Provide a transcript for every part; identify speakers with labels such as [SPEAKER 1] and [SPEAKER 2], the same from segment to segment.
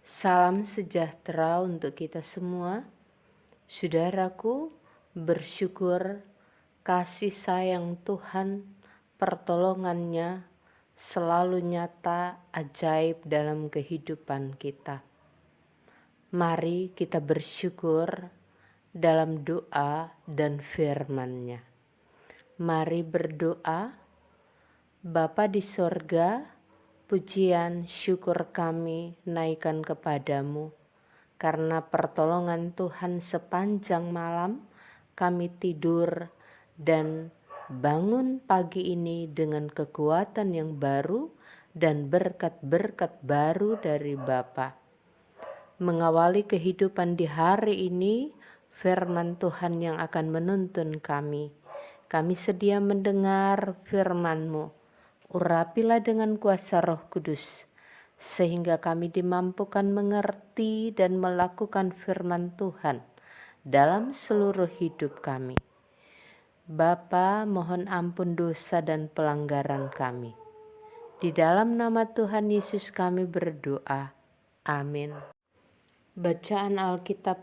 [SPEAKER 1] Salam sejahtera untuk kita semua. Saudaraku, bersyukur kasih sayang Tuhan, pertolongannya selalu nyata, ajaib dalam kehidupan kita. Mari kita bersyukur dalam doa dan firman-Nya. Mari berdoa. Bapa di sorga, pujian syukur kami naikkan kepadamu, karena pertolongan Tuhan sepanjang malam kami tidur dan bangun pagi ini dengan kekuatan yang baru dan berkat-berkat baru dari Bapa. Mengawali kehidupan di hari ini, firman Tuhan yang akan menuntun kami. Kami sedia mendengar firman-Mu. Urapilah dengan kuasa Roh Kudus, sehingga kami dimampukan mengerti dan melakukan firman Tuhan dalam seluruh hidup kami. Bapa, mohon ampun dosa dan pelanggaran kami. Di dalam nama Tuhan Yesus kami berdoa. Amin. Bacaan Alkitab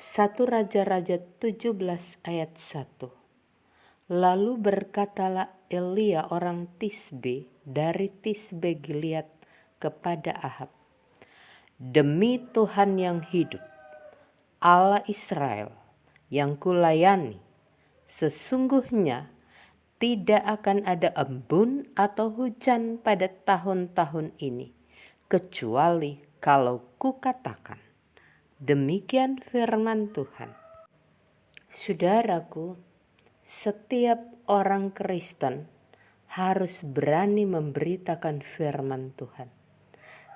[SPEAKER 1] 1 Raja-Raja 17 ayat 1. Lalu berkatalah Elia orang Tisbe dari Tisbe Gilead kepada Ahab, "Demi Tuhan yang hidup, Allah Israel yang kulayani, sesungguhnya tidak akan ada embun atau hujan pada tahun-tahun ini, kecuali kalau kukatakan, demikian firman Tuhan." Saudaraku, setiap orang Kristen harus berani memberitakan firman Tuhan.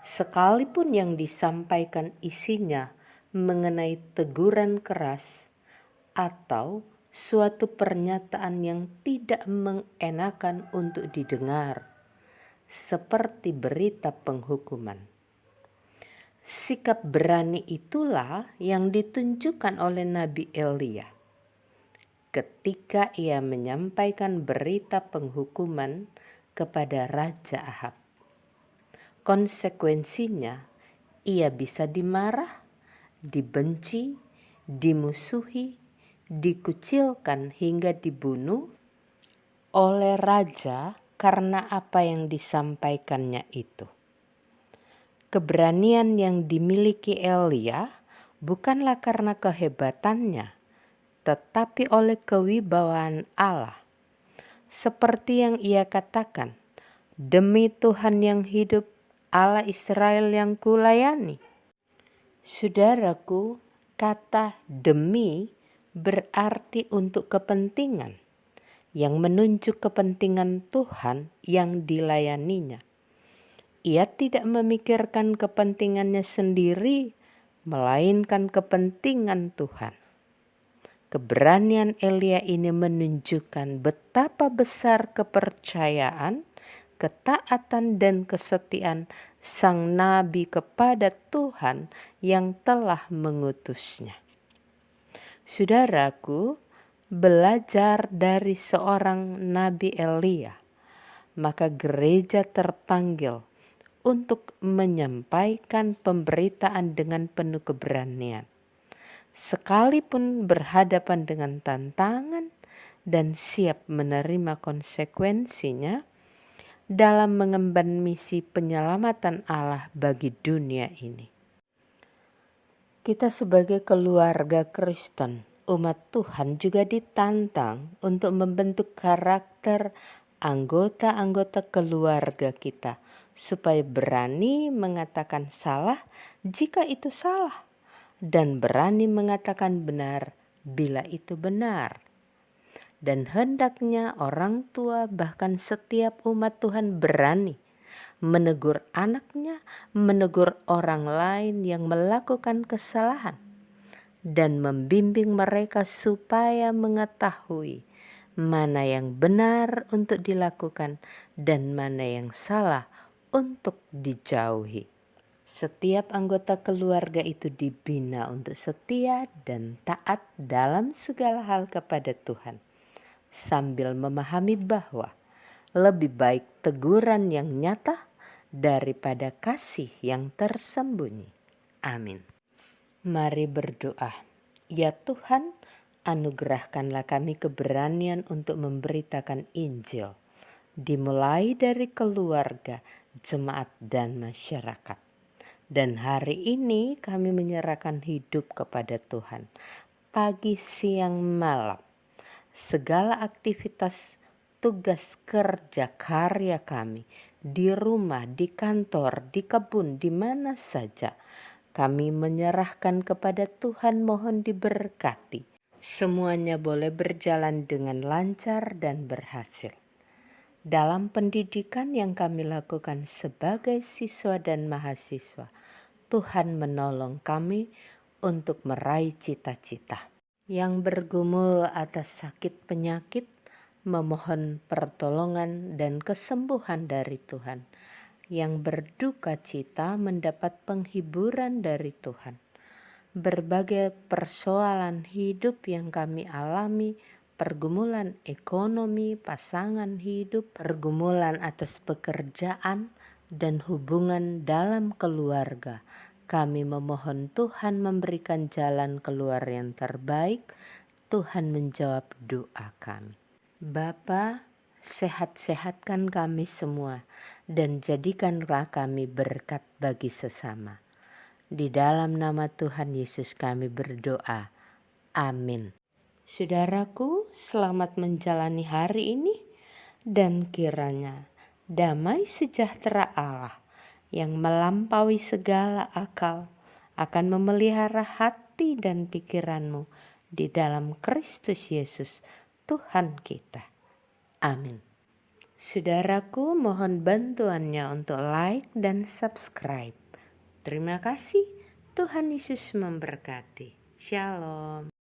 [SPEAKER 1] Sekalipun yang disampaikan isinya mengenai teguran keras atau suatu pernyataan yang tidak mengenakan untuk didengar, seperti berita penghukuman. Sikap berani itulah yang ditunjukkan oleh Nabi Elia ketika ia menyampaikan berita penghukuman kepada Raja Ahab. Konsekuensinya, ia bisa dimarah, dibenci, dimusuhi, dikucilkan hingga dibunuh oleh raja karena apa yang disampaikannya itu. Keberanian yang dimiliki Elia bukanlah karena kehebatannya, tetapi oleh kewibawaan Allah. Seperti yang ia katakan, "Demi Tuhan yang hidup, Allah Israel yang kulayani." Saudaraku, kata demi berarti untuk kepentingan, yang menunjuk kepentingan Tuhan yang dilayaninya. Ia tidak memikirkan kepentingannya sendiri, melainkan kepentingan Tuhan. Keberanian Elia ini menunjukkan betapa besar kepercayaan, ketaatan dan kesetiaan sang nabi kepada Tuhan yang telah mengutusnya. Saudaraku, belajar dari seorang Nabi Elia, maka gereja terpanggil untuk menyampaikan pemberitaan dengan penuh keberanian. Sekalipun berhadapan dengan tantangan dan siap menerima konsekuensinya dalam mengemban misi penyelamatan Allah bagi dunia ini. Kita sebagai keluarga Kristen, umat Tuhan juga ditantang untuk membentuk karakter anggota-anggota keluarga kita supaya berani mengatakan salah jika itu salah, dan berani mengatakan benar bila itu benar. Dan hendaknya orang tua bahkan setiap umat Tuhan berani menegur anaknya, menegur orang lain yang melakukan kesalahan, dan membimbing mereka supaya mengetahui mana yang benar untuk dilakukan dan mana yang salah untuk dijauhi. Setiap anggota keluarga itu dibina untuk setia dan taat dalam segala hal kepada Tuhan, sambil memahami bahwa lebih baik teguran yang nyata daripada kasih yang tersembunyi. Amin. Mari berdoa. Ya Tuhan, anugerahkanlah kami keberanian untuk memberitakan Injil, dimulai dari keluarga, jemaat, dan masyarakat. Dan hari ini kami menyerahkan hidup kepada Tuhan. Pagi, siang, malam, segala aktivitas, tugas kerja, karya kami, di rumah, di kantor, di kebun, di mana saja, kami menyerahkan kepada Tuhan, mohon diberkati. Semuanya boleh berjalan dengan lancar dan berhasil. Dalam pendidikan yang kami lakukan sebagai siswa dan mahasiswa, Tuhan menolong kami untuk meraih cita-cita. Yang bergumul atas sakit penyakit, memohon pertolongan dan kesembuhan dari Tuhan. Yang berduka cita mendapat penghiburan dari Tuhan. Berbagai persoalan hidup yang kami alami, pergumulan ekonomi, pasangan hidup, pergumulan atas pekerjaan, dan hubungan dalam keluarga, kami memohon Tuhan memberikan jalan keluar yang terbaik. Tuhan menjawab doa kami. Bapa, sehat-sehatkan kami semua dan jadikanlah kami berkat bagi sesama. Di dalam nama Tuhan Yesus kami berdoa. Amin. Saudaraku, selamat menjalani hari ini dan kiranya damai sejahtera Allah yang melampaui segala akal akan memelihara hati dan pikiranmu di dalam Kristus Yesus Tuhan kita. Amin. Saudaraku, mohon bantuannya untuk like dan subscribe. Terima kasih. Tuhan Yesus memberkati. Shalom.